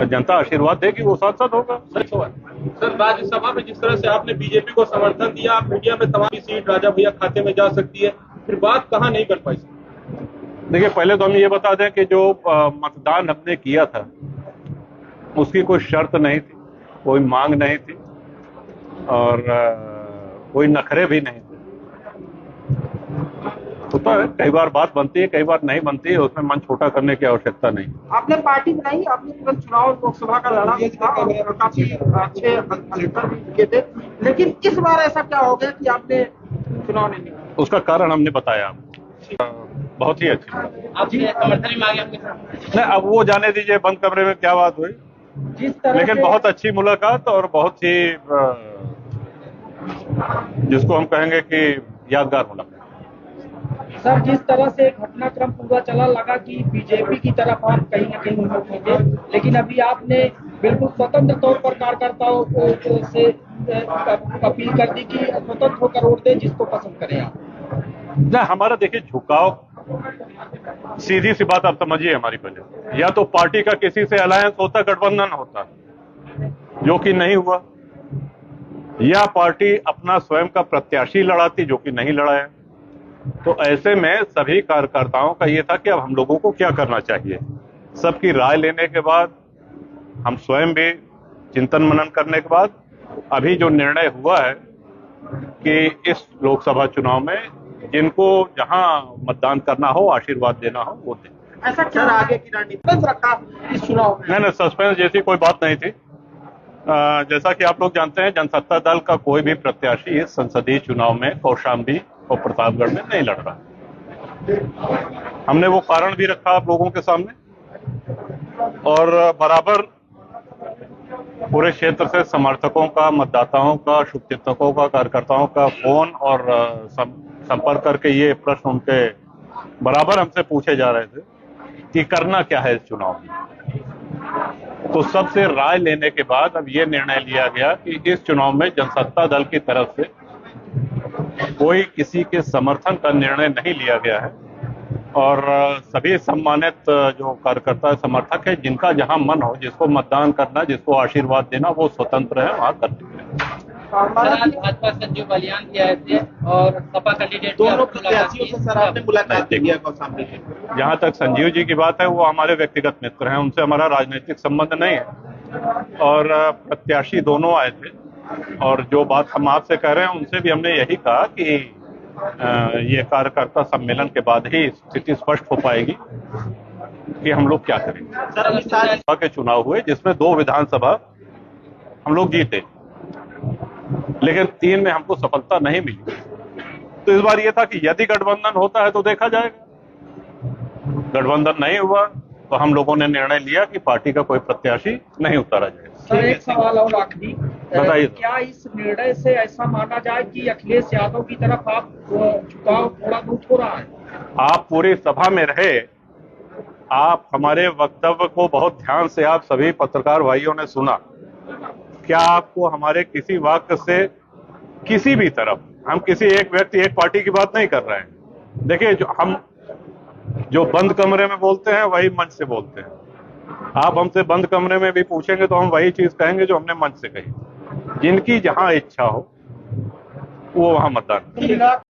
जनता आशीर्वाद देगी वो सांसद होगा। सर, राज्यसभा में जिस तरह से आपने बीजेपी को समर्थन दिया, आप मीडिया में तमाम सीट राजा भैया खाते में जा सकती है, फिर बात कहाँ नहीं कर पाई? देखिए, पहले तो हम ये बता दें कि जो मतदान हमने किया था उसकी कोई शर्त नहीं थी, कोई मांग नहीं थी और कोई नखरे भी नहीं थे। होता है, कई बार बात बनती है, कई बार नहीं बनती है, उसमें मन छोटा करने की आवश्यकता नहीं। आपने पार्टी बनाई, आपने तुरंत चुनाव लोकसभा का लड़ा भी था और काफी अच्छे अंतर भी किए थे, लेकिन इस बार ऐसा क्या हो गया कि आपने चुनाव नहीं लड़ा? उसका कारण हमने बताया आपको। बहुत ही अच्छी आपने समर्थन भी मांगे आपके? नहीं, अब वो जाने दीजिए, बंद कमरे में क्या बात हुई, जिस तरह लेकिन बहुत अच्छी मुलाकात और बहुत ही जिसको हम कहेंगे कि यादगार मुलाकात। सर, जिस तरह से घटनाक्रम पूरा चला, लगा कि बीजेपी की तरफ आप कहीं न कहीं उठोगे, लेकिन अभी आपने बिल्कुल स्वतंत्र तौर पर कार्यकर्ताओं को से अपील कर दी कि स्वतंत्र होकर वोट दें जिसको पसंद करें आप। ना, हमारा देखिए झुकाव, सीधी सी बात आप समझिए हमारी पहले, या तो पार्टी का किसी से अलायंस होता, गठबंधन होता, जो कि नहीं हुआ, या पार्टी अपना स्वयं का प्रत्याशी लड़ाती, जो कि नहीं लड़ाया। तो ऐसे में सभी कार्यकर्ताओं का ये था कि अब हम लोगों को क्या करना चाहिए। सबकी राय लेने के बाद, हम स्वयं भी चिंतन मनन करने के बाद अभी जो निर्णय हुआ है कि इस लोकसभा चुनाव में जिनको जहां मतदान करना हो, आशीर्वाद देना हो, वो दें। ऐसा क्या आगे की रणनीति रखा इस चुनाव में? नहीं, सस्पेंस जैसी कोई बात नहीं थी। जैसा कि आप लोग जानते हैं, जनसत्ता दल का कोई भी प्रत्याशी इस संसदीय चुनाव में कौशाम्बी और प्रतापगढ़ में नहीं लड़ रहा। हमने वो कारण भी रखा आप लोगों के सामने और बराबर पूरे क्षेत्र से समर्थकों का, मतदाताओं का, शुभचिंतकों का, कार्यकर्ताओं का फोन और संपर्क करके ये प्रश्न उनके बराबर हमसे पूछे जा रहे थे कि करना क्या है इस चुनाव में। तो सबसे राय लेने के बाद अब ये निर्णय लिया गया कि इस चुनाव में जनसत्ता दल की तरफ से कोई किसी के समर्थन का निर्णय नहीं लिया गया है और सभी सम्मानित जो कार्यकर्ता समर्थक है, जिनका जहां मन हो, जिसको मतदान करना, जिसको आशीर्वाद देना, वो स्वतंत्र है, वहां कर सकते हैं। भाजपा संजीव बलियान भी आए थे और सपा कैंडिडेट दोनों प्रत्याशियों से सर आपने मुलाकात की है कौशाम्बी में? जहां तक संजीव जी की बात है, वो हमारे व्यक्तिगत मित्र हैं, उनसे हमारा राजनीतिक संबंध नहीं है और प्रत्याशी दोनों आए थे और जो बात हम आपसे कह रहे हैं उनसे भी हमने यही कहा कि ये कार्यकर्ता सम्मेलन के बाद ही स्थिति स्पष्ट हो पाएगी कि हम लोग क्या करेंगे। सर, अभी सारे के चुनाव हुए जिसमें 2 विधानसभा हम लोग जीते, लेकिन 3 में हमको सफलता नहीं मिली। तो इस बार यह था कि यदि गठबंधन होता है तो देखा जाएगा, गठबंधन नहीं हुआ तो हम लोगों ने निर्णय लिया कि पार्टी का कोई प्रत्याशी नहीं उतारा जाएगा। सर, एक सवाल और आखिरी, बताइए। क्या इस निर्णय से ऐसा माना जाए कि अखिलेश यादव की तरफ आप झुकाव थोड़ा बहुत हो रहा है? आप पूरी सभा में रहे, आप हमारे वक्तव्य को बहुत ध्यान से आप सभी पत्रकार भाइयों ने सुना। क्या आपको हमारे किसी वाक्य से किसी भी तरफ, हम किसी एक व्यक्ति, एक पार्टी की बात नहीं कर रहे हैं। देखिए, जो बंद कमरे में बोलते हैं वही मंच से बोलते हैं। आप हमसे बंद कमरे में भी पूछेंगे तो हम वही चीज कहेंगे जो हमने मंच से कही। जिनकी जहां इच्छा हो वो वहां मतदान।